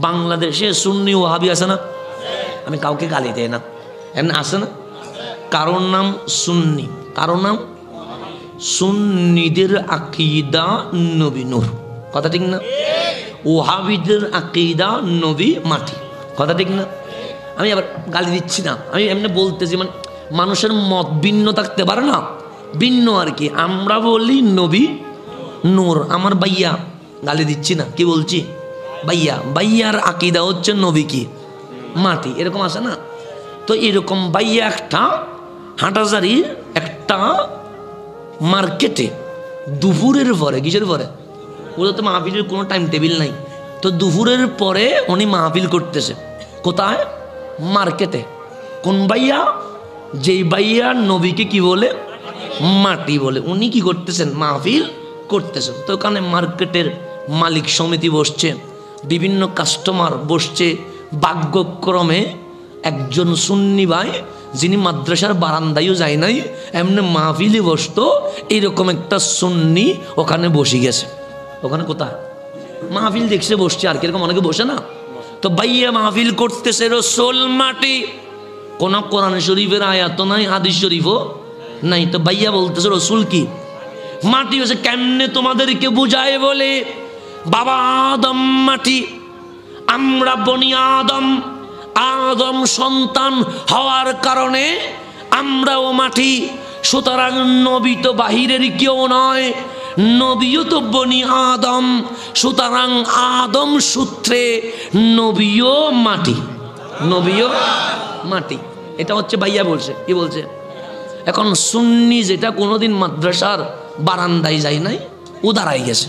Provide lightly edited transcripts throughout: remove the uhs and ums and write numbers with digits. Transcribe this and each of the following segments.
বাংলাদেশে সুন্নি ওয়াহাবি আছে না? আমি কাউকে গালি দেয় না, এমনি আছে না? কারোর নাম সুন্নি, কারোর নাম সুন্নিদের আকীদা নবী নূর, কথা ঠিক না? ওয়াহাবিদের আকীদা নবী মাটি, কথা ঠিক না? আমি আবার গালি দিচ্ছি না, আমি এমনি বলতেছি, মানে মানুষের মত ভিন্ন থাকতে পারে না, ভিন্ন আর কি। আমরা বলি নবী নূর, আমার ভাইয়া, গালি দিচ্ছি না, কি বলছি? ভাইয়া, ভাইয়ার আকীদা হচ্ছে নবী কি মাটি, এরকম আছে না? তো এরকম ভাইয়া একটা হাঁটাজারি একটা মার্কেটে দুপুরের পরে, কিসের পরে? ওদের তো মাহফিলের কোনো টাইম টেবিল নাই, তো দুপুরের পরে উনি মাহফিল করতেছে। কোথায়? মার্কেটে। কোন ভাইয়া? যেই ভাইয়া নবীকে কি বলে? মাটি বলে। উনি কি করতেছেন? মাহফিল করতেছেন। তো ওখানে মার্কেটের মালিক সমিতি বসছে, বিভিন্ন কাস্টমার বসছে। ভাগ্যক্রমে একজন সুন্নি ভাই, যিনি মাদ্রাসার বারান্দায়ও যায় নাই, এমনি মাহফিলে বসতো, এরকম একটা সুন্নি ওখানে বসে গেছে। ওখানে কোথায়? মাহফিল দেখছে, বসছে আর কিরকম অনেকে বসে না। তো ভাইয়া মাহফিল করতেছে, রসুল মাটি, কোন কোরআন শরীফের আয়াত নাই, হাদিস শরীফও নাই। তো ভাইয়া বলতেছে রসুল কি মাটি হয়েছে। কেমনে তোমাদেরকে বুঝায় বলে, বাবা আদম মাটি, আমরা বনি আদম, আদম সন্তান হওয়ার কারণে আমরাও মাটি। সুতরাং নবী তো বাহিরের কেউ নয়, নবীও তো বনি আদম, সুতরাং আদম সূত্রে নবীও মাটি, নবীও মাটি। এটা হচ্ছে ভাইয়া বলছে। কি বলছে? এখন সুন্নি যেটা কোনোদিন মাদ্রাসার বারান্দায় যায় নাই, ও দাঁড়াই গেছে।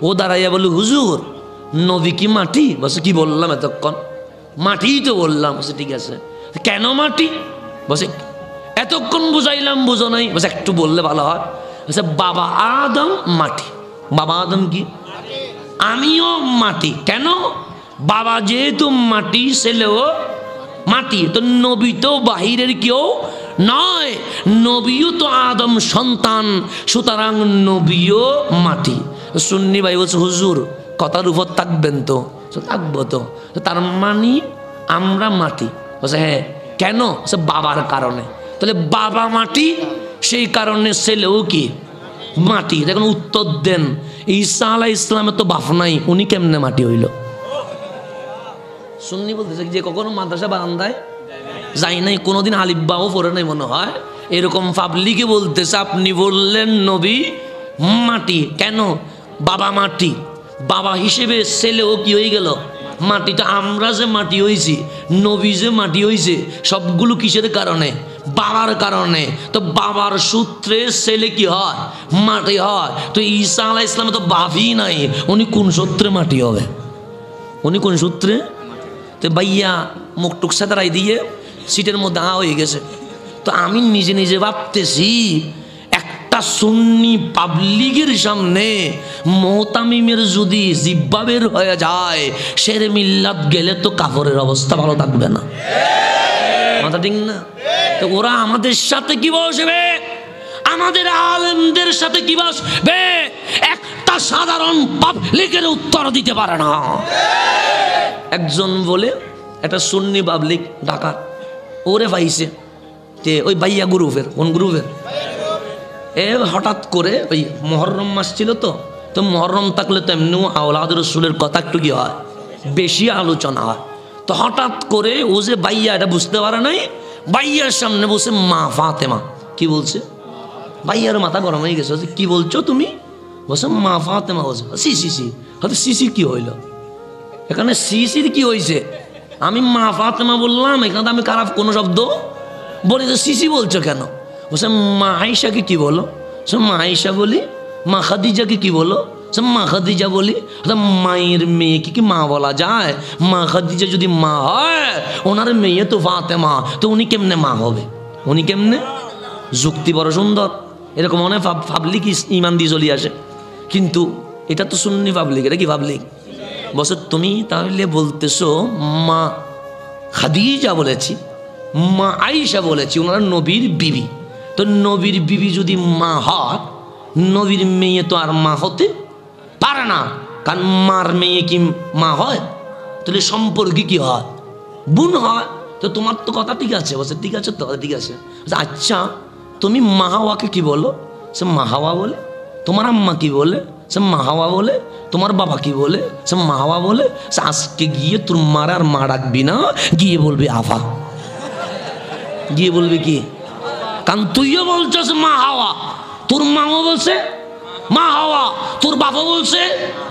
ও দাঁড়াইয়া বলে, হুজুর নবী কি মাটি? বলছে কি বললাম এতক্ষণ? মাটিই তো বললাম। বলছে ঠিক আছে, কেন মাটি? বলছে এতক্ষণ বুঝাইলাম, বুঝো নাই। বলছে একটু বললে ভালো হয়। বলছে বাবা আদম মাটি। বাবা আদম কি? আমিও মাটি। কেন? বাবা যেহেতু মাটি, ছেলেও মাটি, তো নবী তো বাহিরের কেউ নয়, নবীও তো আদম সন্তান, সুতরাং নবীও মাটি। সুন্নি ভাই বলছে হুজুর কথার উপর থাকবেন তো? থাকবো তো। তার মানে আমরা মাটি? বলছে হ্যাঁ। কেন? সে বাবার কারণে। তাহলে বাবা মাটি, সেই কারণে ছেলেও কি মাটি। দেখুন উত্তর দেন, ঈসা আলাইহিস সালামের তো বাপ নাই, উনি কেমনে মাটি হইল? সুন্নি বলতেছে যে কখনো মাদ্রাসা বারান্দায় যাই নাই, কোনোদিন আলিফবাও পড়ে নাই মনে হয়, এরকম পাবলিকে বলতেছে আপনি বললেন নবী মাটি। কেন? বাবা মাটি, বাবা হিসেবে ছেলেও কি হয়ে গেল? মাটি। তো আমরা যে মাটি হয়েছি, নবী যে মাটি হয়েছে, সবগুলো কিসের কারণে? বাবার কারণে। তো বাবার সূত্রে ছেলে কি হয়? মাটি হয়। তো ঈসা আলাইহিস সালাম তো বাপই নাই, উনি কোন সূত্রে মাটি হবে? উনি কোন সূত্রে? তো ভাইয়া মুখ টুক সাদারাই দিয়ে সিটের মধ্যে হয়ে গেছে। তো আমি নিজে নিজে ভাবতেছি, একটা সুন্নি পাবলিকের সামনে মোহতামিমের যদি জিব্বা বের হয়ে যায়, শেরে মিল্লাত গেলে তো কাফরের অবস্থা ভালো থাকবে না, কথা ঠিক না? তো ওরা আমাদের সাথে কি বসবে? আমাদের আলেমদের সাথে কি বসবে? একটা সাধারণ পাবলিকের উত্তর দিতে পারে না। একজন বলে, একটা সুন্নি পাবলিক ঢাকা, ওরে পাইছে যে ওই ভাইয়া গ্রুপের, কোন গ্রুপের? হঠাৎ করে ওই মহরম মাস ছিল, তো মহরম থাকলে তো এমনি আওলাদ রসুলের কথা একটু কি হয়, বেশি আলোচনা হয়। তো হঠাৎ করে ও যে ভাইয়া, এটা বুঝতে পারে নাই, ভাইয়ার সামনে বসে মা ফাতেমা কি বলছে। ভাইয়ার মাথা গরম হয়ে গেছে, কি বলছো তুমি? বলছে মা ফাতেমা। বলছে সি হয়তো সিসির কি হইল? এখানে সিসির কি হয়েছে? আমি মা ফাতেমা বললাম, এখানে তো আমি খারাপ কোনো শব্দ বলি, তো সিসি বলছো কেন? বলছে মা আয়েশাকে কি বলো? সে মা আয়েশা বলি। মা খাদিজাকে কি বলো? সে মা খাদিজা বলি। মায়ের মেয়েকে কি মা বলা যায়? মা খাদিজা যদি মা হয়, ওনার মেয়ে তো ফাতেমা, তো উনি কেমনে মা হবে? উনি কেমনে? যুক্তি বড় সুন্দর, এরকম অনেক পাবলিক ইমান দিয়ে চলে আসে। কিন্তু এটা তো সুন্নি পাবলিক, এটা কি পাবলিক? বলছে তুমি তাহলে বলতেছো মা খাদিজা বলেছি, মা আয়েশা বলেছি, ওনারা নবীর বিবি। তো নবীর বিবি যদি মা হয়, নবীর মেয়ে তো আর মা হতে পারে না, কারণ মার মেয়ে কি মা হয়? তাহলে সম্পর্কে কি হয়? বোন হয়। তো তোমার তো কথা ঠিক আছে, বলছে ঠিক আছে তো, ঠিক আছে। আচ্ছা তুমি মা হাওয়াকে কি বলো? সে মা হাওয়া বলে। তোমার আম্মা কি বলে? সে মা হাওয়া বলে। তোমার বাবা কি বলে? সে মা হাওয়া বলে। সে আজকে গিয়ে তোর মার আর মা ডাকবি না, গিয়ে বলবি আফা, গিয়ে বলবি কি? কারণ তুইও বলছিস মা হাওয়া, তোর মাও বলছে মা হাওয়া, তোর বাবা বলছে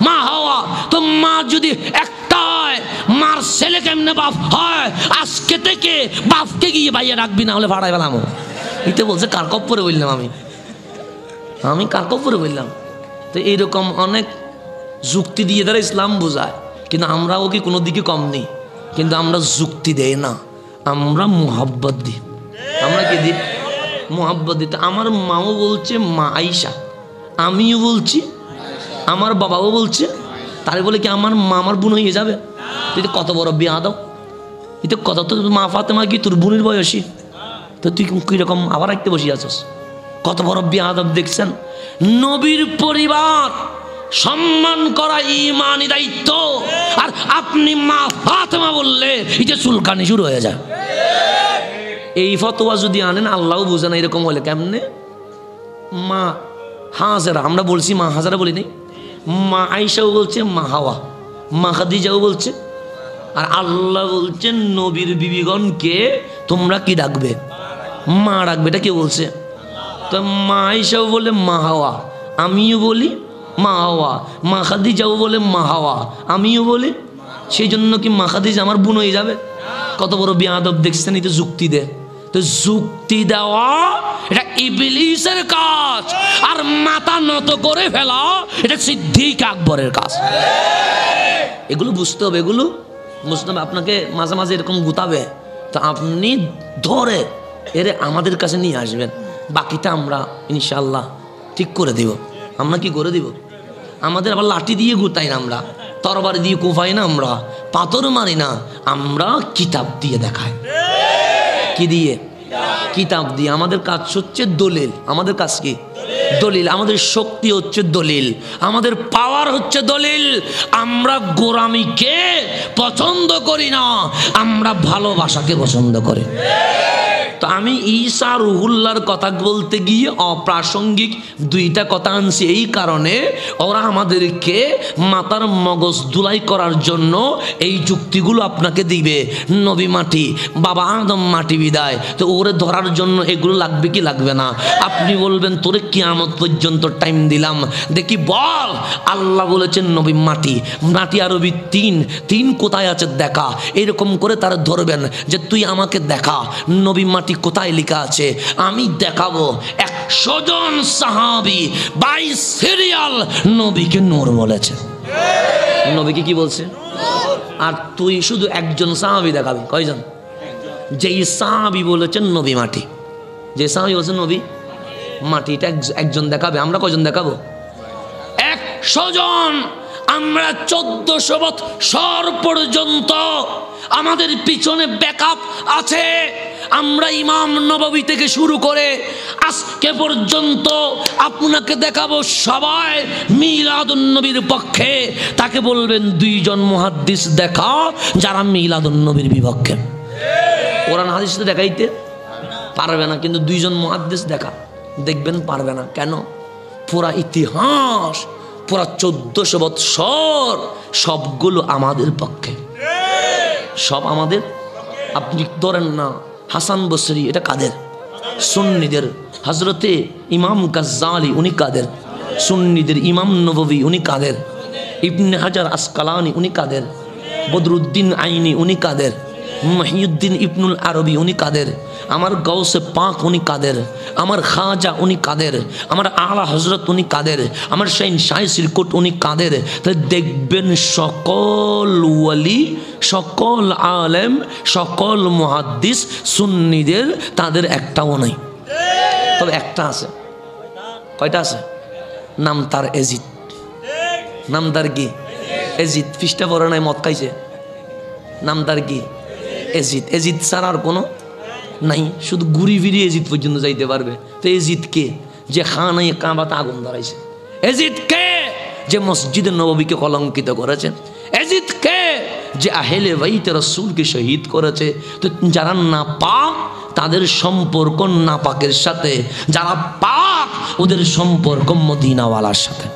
মা হাওয়া। তো মা যদি একটা হয়, মার ছেলে কেমনে বাপ হয়? আজকে থেকে বাপকে গিয়ে ভাইয়া ডাকবি না হলে ভাড়াই পেলাম। ইতে বলছে কার কপ্পরে বললাম, আমি কার কপ্পরে বললাম? তো এইরকম অনেক যুক্তি দিয়ে তারা ইসলাম বোঝায়, কিন্তু আমরাও কি কোনো দিকে কম নেই, কিন্তু আমরা যুক্তি দেই না, আমরা মুহাব্বত দিই। আমরা কি দিই? মুহাব্বত দিতে। আমার মাও বলছে মা আইসা, আমিও বলছি, আমার বাবাও বলছে, তারে বলে কি আমার মা আমার বোন হয়ে যাবে? তুই কত বড় বিয়া দাও, এটা কত, তো মা ফাতেমা কি তোর বোনের বয়সী? তো তুই কিরকম আবার একটু বসে আছিস? কত বড় বিয়াদব দেখছেন? নবীর পরিবার সম্মান করা ঈমানি দায়িত্ব, আর আপনি মা ফাতেমা বললে এই যে চুলকানি শুরু হয়ে যায়। এই ফতোয়া যদি আনেন, আল্লাহও বুঝে না এরকম হলে কেমনে? মা হাজারা, আমরা বলছি মা হাজারা বলি নাই, মা আয়েশাও বলছে মা হাওয়া, মা খাদিজাও বলছে, আর আল্লাহ বলছেন নবীর বিবিগণকে তোমরা কি ডাকবে? মা ডাকবে। এটা কে বলছে? তো মা আয়েশাও বলে মা হাওয়া, আমিও বলি মা হাওয়া, মা খাদিজাও বলে মা হাওয়া, আমিও বলি। সেই জন্য কি মা খাদিজা আমার বোন হয়ে যাবে? কত বড় বিয়াদব দেখছেন? এই তো যুক্তি দে। তো যুক্তি দেওয়া এটা ইবলিসের কাজ, আর মাথা নত করে ফেলা এটা সিদ্দিক আকবরের কাজ। এগুলো বুঝতে হবে, এগুলো বুঝতে হবে। আপনাকে মাঝে মাঝে এরকম গুতাবে, তো আপনি ধরে এরে আমাদের কাছে নিয়ে আসবেন, বাকিটা আমরা ইনশাল্লাহ ঠিক করে দিব। আমরা কি করে দিব? আমাদের আবার লাঠি দিয়ে গুতাই না, আমরা তরবারি দিয়ে কোফাই না, আমরা পাথর মারি না, আমরা কিতাব দিয়ে দেখাই। কি দিয়ে? কিতাব দিয়ে। আমাদের কাজ হচ্ছে দলিল। আমাদের কাজ কি? দলিল। আমাদের শক্তি হচ্ছে দলিল, আমাদের পাওয়ার হচ্ছে দলিল। আমরা গোরামিকে পছন্দ করি না, আমরা ভালোবাসাকে পছন্দ করি। তো আমি ঈসা রুহুল্লাহর কথা বলতে গিয়ে অপ্রাসঙ্গিক দুইটা কথা আনছি এই কারণে, ওরা আমাদেরকে মাথার মগজ ধুলাই করার জন্য এই যুক্তিগুলো আপনাকে দিবে। নবী মাটি, বাবা আদম মাটি বিদায়, তো ওরে ধরার জন্য এগুলো লাগবে কি লাগবে না? আপনি বলবেন তোরে কিয়ামত পর্যন্ত টাইম দিলাম, দেখি বল। আল্লাহ বলেছেন নবী মাটি, মাটি আরবি তিন কোথায় আছে দেখা, এরকম করে তারা ধরবেন যে তুই আমাকে দেখা নবী মাটি কোথায় লেখা আছে। আমি দেখাবো 100 জন সাহাবী বাই সিরিয়াল নবীকে নূর বলেছে। নবীকে কি বলছে? আর তুই শুধু একজন সাহাবী দেখাবি। কয়জন? যেই সাহাবী বলেছেন নবী মাটি, যে সাহাবী বলছেন নবী মাটি, এটা একজন দেখাবে। আমরা কয়জন দেখাবো? 100 জন। আমরা 1400 বছর পর্যন্ত আমাদের পিছনে ব্যাকআপ আছে। আমরা ইমাম নববী থেকে শুরু করে আজকে পর্যন্ত আপনাকে দেখাবো সবাই মিলাদুন নবীর পক্ষে। তাকে বলবেন 2 জন মুহাদ্দিস দেখা যারা মিলাদুন নবীর বিপক্ষে। কোরআন হাদিস তো দেখাইতে পারবে না, কিন্তু 2 জন মুহাদ্দিস দেখা দেখবেন পারবে না। কেন? পুরা ইতিহাস, পুরা 1400 বৎসর সবগুলো আমাদের পক্ষে, সব আমাদের। আপনি ধরেন না হাসান বসরি, এটা কাদের? সুন্নিদের। হজরতে ইমাম গাজ্জালি, উনি কাদের? সুন্নিদের। ইমাম নববী, উনি কাদের? ইবনে হাজার আসকালানি, উনি কাদের? বদরুদ্দিন আইনি, উনি কাদের? মহিউদ্দিন ইবনুল আরবি, উনি কাদের? আমার গৌসে পাক, উনি কাদের? আমার খাজা, উনি কাদের? আমার আলা হজরত, উনি কাদের? আমার শাইন শাহি সিরকুট, উনি কাদের? তাহলে দেখবেন সকল ওয়ালি, সকল আলেম, সকল মুহাদ্দিস সুন্নিদের তাদের একটাও নাই, তবে একটা আছে। কয়টা আছে? নাম তার এজিদ। নাম তার কি? এজিদ। ফিসটা পরে নাই, মদ খাইছে। নাম তার কি? এজিদ। এজিদ ছাড়া আর কোনো নাই, শুধু ঘুরি ফিরি এজিদ পর্যন্ত যাইতে পারবে। তো এজিদ কে? যে খানায় কাবাতে আগুন ধরাইছে। এজিদ কে? যে মসজিদে নববীকে কলঙ্কিত করেছে। এজিদ কে? যে আহলে বাইত রাসূলকে শহীদ করেছে। তো যারা নাপাক তাদের সম্পর্ক নাপাকের সাথে, যারা পাক ওদের সম্পর্ক মদিনাওয়ালার সাথে।